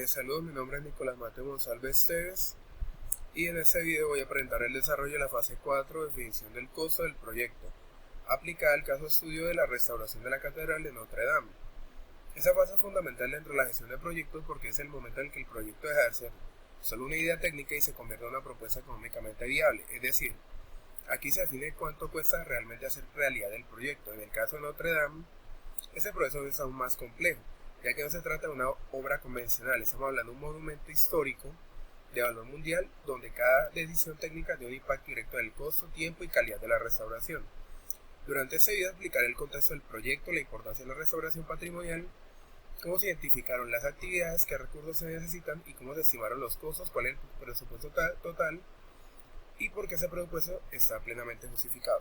Saludos, mi nombre es Nicolás Mateo González Esteves y en este video voy a presentar el desarrollo de la fase 4, definición del costo del proyecto, aplicada al caso estudio de la restauración de la Catedral de Notre Dame. Esta fase es fundamental dentro de la gestión de proyectos porque es el momento en el que el proyecto deja de ser solo una idea técnica y se convierte en una propuesta económicamente viable, es decir, aquí se define cuánto cuesta realmente hacer realidad el proyecto. En el caso de Notre Dame, ese proceso es aún más complejo, ya que no se trata de una obra convencional, estamos hablando de un monumento histórico de valor mundial donde cada decisión técnica tiene un impacto directo en el costo, tiempo y calidad de la restauración. Durante este video explicaré el contexto del proyecto, la importancia de la restauración patrimonial, cómo se identificaron las actividades, qué recursos se necesitan y cómo se estimaron los costos, cuál es el presupuesto total y por qué ese presupuesto está plenamente justificado.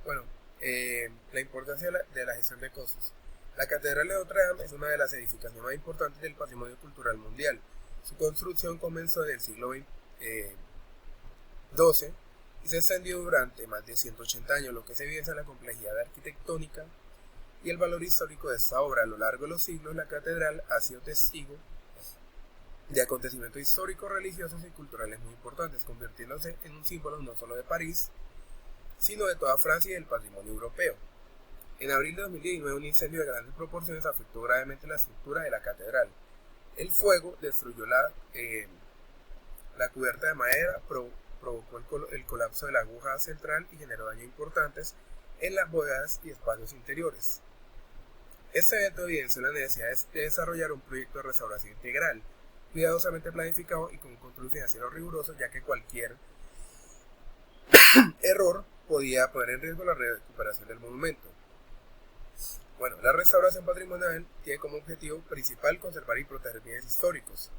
Bueno, la importancia de la gestión de costos. La Catedral de Notre Dame es una de las edificaciones más importantes del patrimonio cultural mundial. Su construcción comenzó en el siglo XII y se extendió durante más de 180 años, lo que se evidencia en la complejidad arquitectónica y el valor histórico de esta obra. A lo largo de los siglos, la catedral ha sido testigo de acontecimientos históricos, religiosos y culturales muy importantes, convirtiéndose en un símbolo no solo de París, sino de toda Francia y del patrimonio europeo. En abril de 2019, un incendio de grandes proporciones afectó gravemente la estructura de la catedral. El fuego destruyó la cubierta de madera, provocó el colapso de la aguja central y generó daños importantes en las bóvedas y espacios interiores. Este evento evidenció la necesidad de desarrollar un proyecto de restauración integral, cuidadosamente planificado y con un control financiero riguroso, ya que cualquier error podía poner en riesgo la recuperación del monumento. Bueno, la restauración patrimonial tiene como objetivo principal conservar y proteger bienes históricos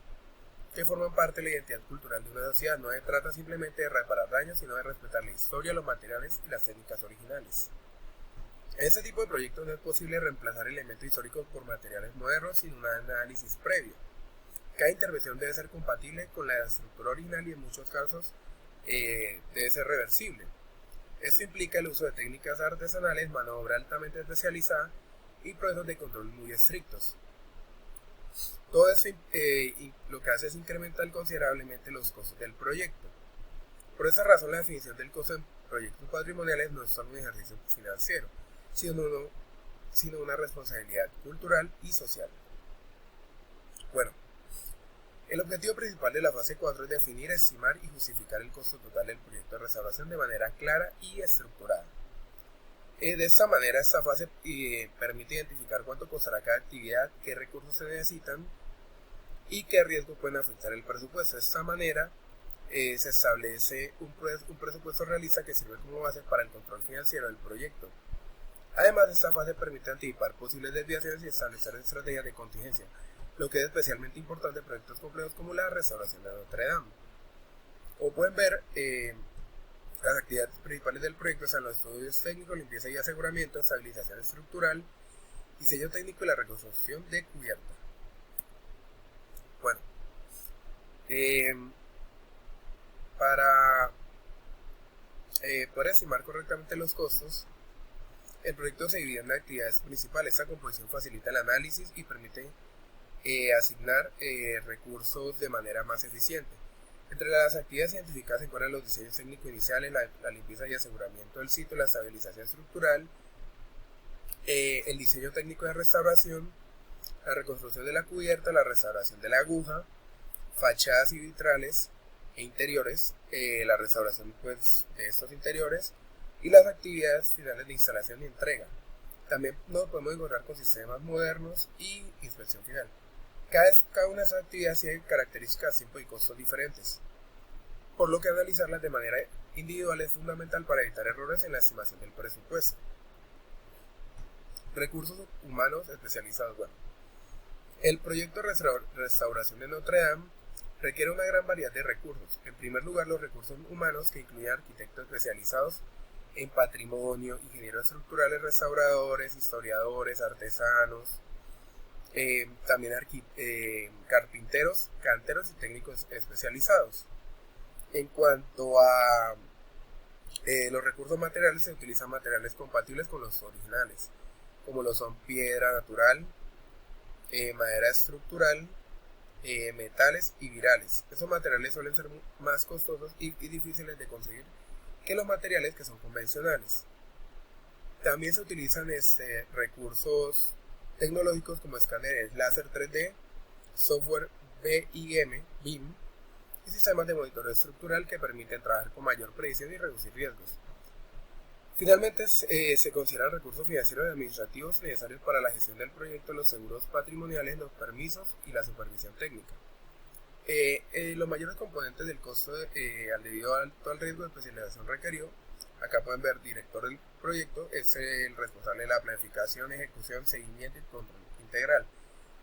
que forman parte de la identidad cultural de una sociedad. No se trata simplemente de reparar daños, sino de respetar la historia, los materiales y las técnicas originales. En este tipo de proyectos no es posible reemplazar elementos históricos por materiales modernos sin un análisis previo. Cada intervención debe ser compatible con la estructura original y en muchos casos debe ser reversible. Esto implica el uso de técnicas artesanales, mano de obra altamente especializada y procesos de control muy estrictos. Todo esto lo que hace es incrementar considerablemente los costos del proyecto. Por esa razón, la definición del costo en proyectos patrimoniales no es solo un ejercicio financiero, sino una responsabilidad cultural y social. Bueno, el objetivo principal de la fase 4 es definir, estimar y justificar el costo total del proyecto de restauración de manera clara y estructurada. De esta manera, esta fase permite identificar cuánto costará cada actividad, qué recursos se necesitan y qué riesgos pueden afectar el presupuesto. De esta manera, se establece un presupuesto realista que sirve como base para el control financiero del proyecto. Además, esta fase permite anticipar posibles desviaciones y establecer estrategias de contingencia, lo que es especialmente importante en proyectos complejos como la restauración de Notre Dame. Como pueden ver, las actividades principales del proyecto son los estudios técnicos, limpieza y aseguramiento, estabilización estructural, diseño técnico y la reconstrucción de cubierta. Bueno, para poder estimar correctamente los costos, el proyecto se divide en actividades principales. Esta composición facilita el análisis y permite asignar recursos de manera más eficiente. Entre las actividades identificadas se encuentran los diseños técnicos iniciales, la limpieza y aseguramiento del sitio, la estabilización estructural, el diseño técnico de restauración, la reconstrucción de la cubierta, la restauración de la aguja, fachadas y vitrales e interiores, la restauración de estos interiores y las actividades finales de instalación y entrega. También nos podemos encontrar con sistemas modernos y inspección final. Cada una de esas actividades tiene características, tiempo y costos diferentes, por lo que analizarlas de manera individual es fundamental para evitar errores en la estimación del presupuesto. Recursos humanos especializados. Bueno, el proyecto de restauración de Notre Dame requiere una gran variedad de recursos. En primer lugar, los recursos humanos, que incluyen arquitectos especializados en patrimonio, ingenieros estructurales, restauradores, historiadores, artesanos, también carpinteros, canteros y técnicos especializados. En cuanto a los recursos materiales, se utilizan materiales compatibles con los originales, como lo son piedra natural, madera estructural, metales y virales. Esos materiales suelen ser más costosos y difíciles de conseguir que los materiales que son convencionales. También se utilizan recursos tecnológicos como escáneres láser 3D, software BIM y sistemas de monitoreo estructural que permiten trabajar con mayor precisión y reducir riesgos. Finalmente, se consideran recursos financieros y administrativos necesarios para la gestión del proyecto, los seguros patrimoniales, los permisos y la supervisión técnica. Los mayores componentes del costo debido al riesgo de especialización requerido, acá pueden ver director del proyecto, es el responsable de la planificación, ejecución, seguimiento y control integral,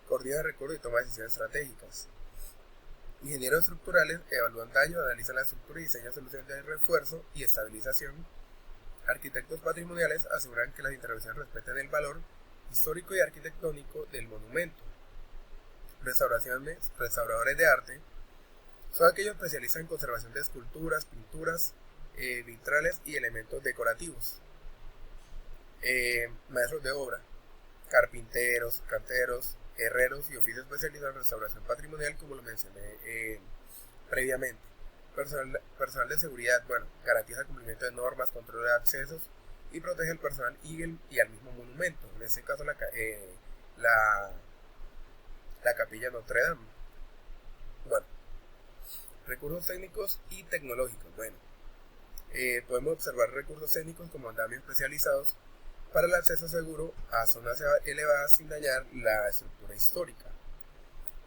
coordina recursos y toma decisiones estratégicas. Ingenieros estructurales evalúan daños, analizan la estructura y diseñan soluciones de refuerzo y estabilización. Arquitectos patrimoniales aseguran que las intervenciones respeten el valor histórico y arquitectónico del monumento. Restauradores de arte son aquellos especialistas en conservación de esculturas, pinturas, vitrales y elementos decorativos. Maestros de obra, carpinteros, canteros, herreros y oficios especializados en restauración patrimonial, como lo mencioné previamente. Personal de seguridad, garantiza el cumplimiento de normas, control de accesos y protege al personal y al mismo monumento. En este caso, la capilla Notre Dame. Recursos técnicos y tecnológicos. Podemos observar recursos técnicos como andamios especializados para el acceso seguro a zonas elevadas sin dañar la estructura histórica.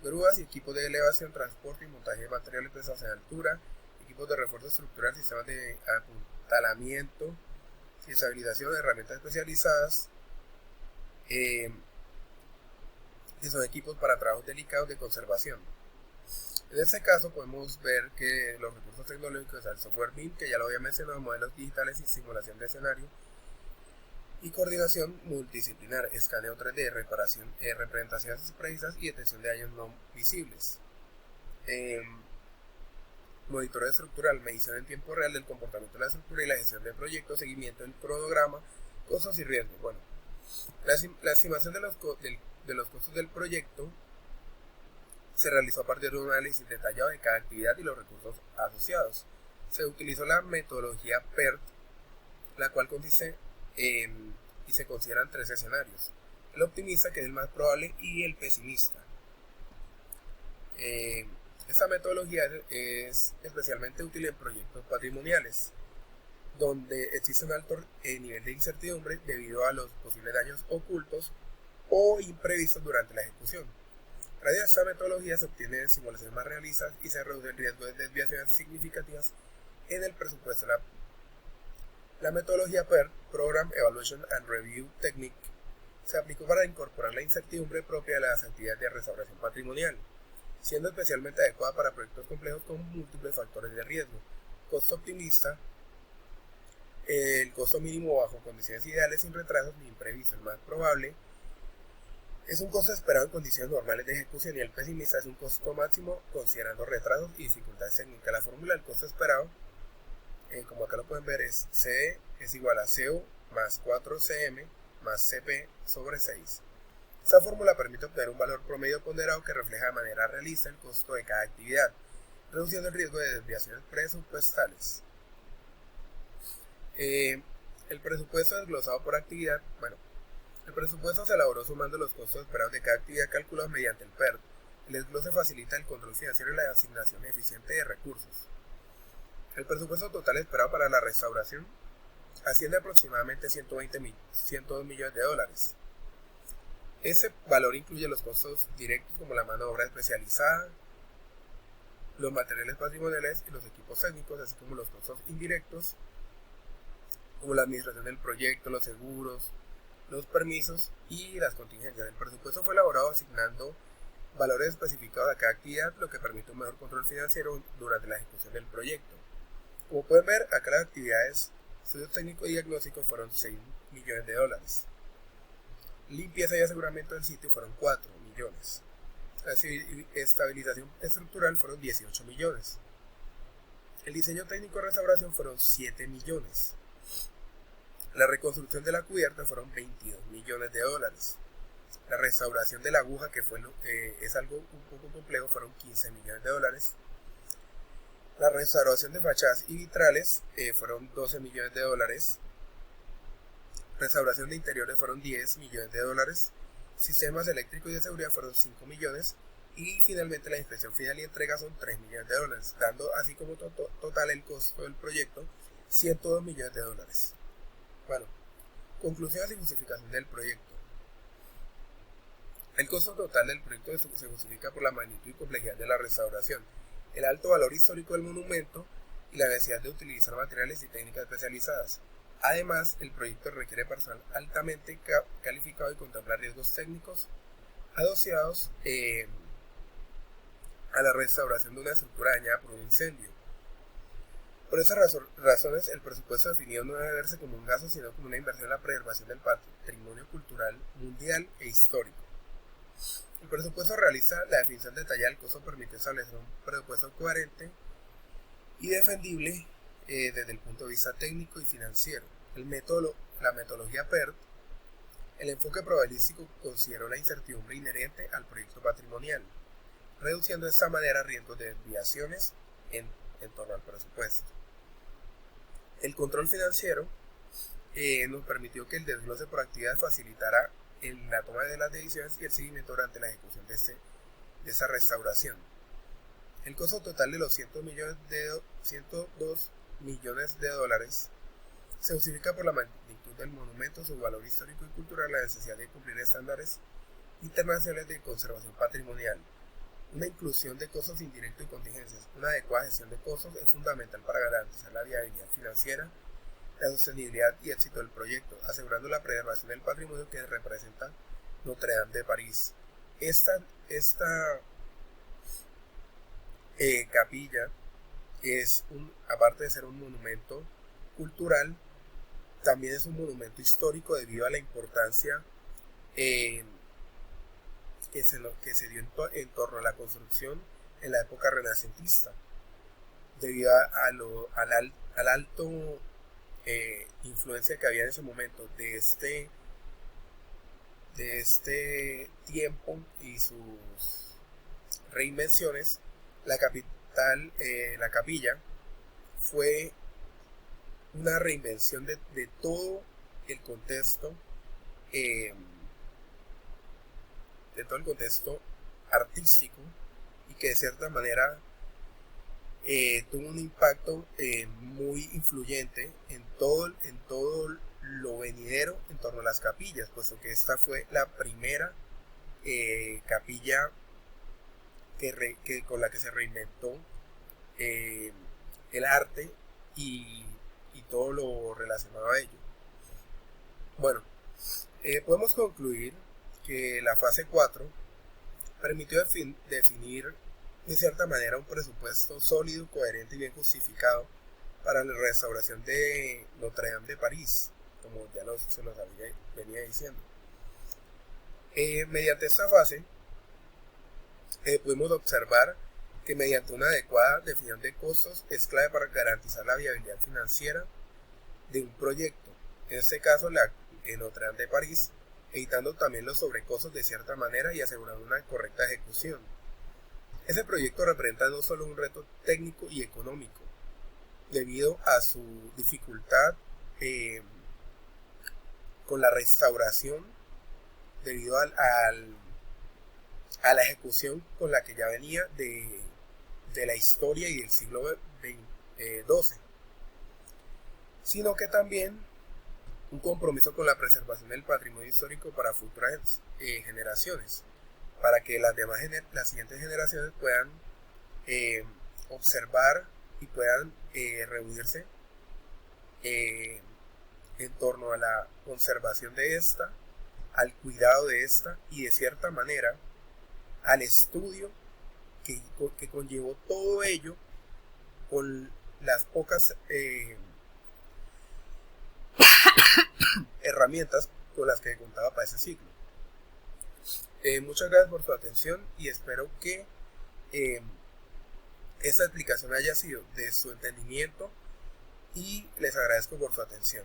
Grúas y equipos de elevación, transporte y montaje de materiales pesados en altura, equipos de refuerzo estructural, sistemas de apuntalamiento y estabilización, herramientas especializadas, que son equipos para trabajos delicados de conservación. En este caso podemos ver que los recursos tecnológicos al software BIM, que ya lo había mencionado, modelos digitales y simulación de escenario, y coordinación multidisciplinar, escaneo 3D, representaciones precisas y detección de daños no visibles. Monitoreo estructural, medición en tiempo real del comportamiento de la estructura y la gestión del proyecto, seguimiento del cronograma, costos y riesgos. La estimación de los costos del proyecto se realizó a partir de un análisis detallado de cada actividad y los recursos asociados. Se utilizó la metodología PERT, la cual consiste y se consideran 3 escenarios: el optimista, que es el más probable, y el pesimista. Esta metodología es especialmente útil en proyectos patrimoniales, donde existe un alto nivel de incertidumbre debido a los posibles daños ocultos o imprevistos durante la ejecución. Gracias a esta metodología se obtienen simulaciones más realistas y se reduce el riesgo de desviaciones significativas en el presupuesto. La metodología PERT, Program Evaluation and Review Technique, se aplicó para incorporar la incertidumbre propia de las actividades de restauración patrimonial, siendo especialmente adecuada para proyectos complejos con múltiples factores de riesgo. Costo optimista, el costo mínimo bajo condiciones ideales sin retrasos ni imprevistos. El más probable es un costo esperado en condiciones normales de ejecución, y el pesimista es un costo máximo considerando retrasos y dificultades técnicas. La fórmula del costo esperado, como acá lo pueden ver, es CE es igual a CO más 4CM más CP sobre 6. Esta fórmula permite obtener un valor promedio ponderado que refleja de manera realista el costo de cada actividad, reduciendo el riesgo de desviaciones presupuestales. El presupuesto desglosado por actividad. El presupuesto se elaboró sumando los costos esperados de cada actividad calculados mediante el PERT. El desglose facilita el control financiero y la asignación eficiente de recursos. El presupuesto total esperado para la restauración asciende a aproximadamente $102 millones. Ese valor incluye los costos directos como la mano de obra especializada, los materiales patrimoniales y los equipos técnicos, así como los costos indirectos como la administración del proyecto, los seguros, los permisos y las contingencias. El presupuesto fue elaborado asignando valores especificados a cada actividad, lo que permite un mejor control financiero durante la ejecución del proyecto. Como pueden ver, acá las actividades, estudios técnicos y diagnósticos fueron $6 millones. Limpieza y aseguramiento del sitio fueron $4 millones. La estabilización estructural fueron $18 millones. El diseño técnico de restauración fueron $7 millones. La reconstrucción de la cubierta fueron $22 millones. La restauración de la aguja, que es algo un poco complejo, fueron 15 millones de dólares. La restauración de fachadas y vitrales fueron 12 millones de dólares. Restauración de interiores fueron 10 millones de dólares. Sistemas eléctricos y de seguridad fueron 5 millones. Y finalmente la inspección final y entrega son 3 millones de dólares, dando así como total el costo del proyecto 102 millones de dólares. Bueno, conclusiones y justificación del proyecto. El costo total del proyecto se justifica por la magnitud y complejidad de la restauración, el alto valor histórico del monumento y la necesidad de utilizar materiales y técnicas especializadas. Además, el proyecto requiere personal altamente calificado y contempla riesgos técnicos asociados a la restauración de una estructura dañada por un incendio. Por esas razones, el presupuesto definido no debe verse como un gasto, sino como una inversión en la preservación del patrimonio cultural mundial e histórico. El presupuesto realiza la definición detallada del costo, permite establecer un presupuesto coherente y defendible desde el punto de vista técnico y financiero. La metodología PERT, el enfoque probabilístico, consideró la incertidumbre inherente al proyecto patrimonial, reduciendo de esta manera riesgos de desviaciones en torno al presupuesto. El control financiero nos permitió que el desglose por actividades facilitara la toma de las decisiones y el seguimiento durante la ejecución de esa restauración. El costo total de los 102 millones de dólares se justifica por la magnitud del monumento, su valor histórico y cultural, la necesidad de cumplir estándares internacionales de conservación patrimonial, una inclusión de costos indirectos y contingencias. Una adecuada gestión de costos es fundamental para garantizar la viabilidad financiera, la sostenibilidad y éxito del proyecto, asegurando la preservación del patrimonio que representa Notre Dame de París. Esta capilla aparte de ser un monumento cultural, también es un monumento histórico debido a la importancia que se dio en torno a la construcción en la época renacentista, debido al alto influencia que había en ese momento de este tiempo y sus reinvenciones. La capilla fue una reinvención de todo el contexto artístico, y que de cierta manera tuvo un impacto muy influyente en todo lo venidero en torno a las capillas, puesto que esta fue la primera capilla con la que se reinventó el arte y todo lo relacionado a ello. Bueno, podemos concluir que la fase 4 permitió definir de cierta manera un presupuesto sólido, coherente y bien justificado para la restauración de Notre Dame de París, como ya se los venía diciendo. Mediante esta fase pudimos observar que mediante una adecuada definición de costos es clave para garantizar la viabilidad financiera de un proyecto, en este caso en Notre Dame de París, evitando también los sobrecostos de cierta manera y asegurando una correcta ejecución. Ese proyecto representa no solo un reto técnico y económico, debido a su dificultad con la restauración, debido a la ejecución con la que ya venía de la historia y del siglo XII, sino que también un compromiso con la preservación del patrimonio histórico para futuras generaciones, para que las siguientes generaciones puedan observar y puedan reunirse en torno a la conservación de esta, al cuidado de esta y de cierta manera al estudio que conllevó todo ello con las pocas herramientas con las que contaba para ese siglo. Muchas gracias por su atención y espero que esta explicación haya sido de su entendimiento y les agradezco por su atención.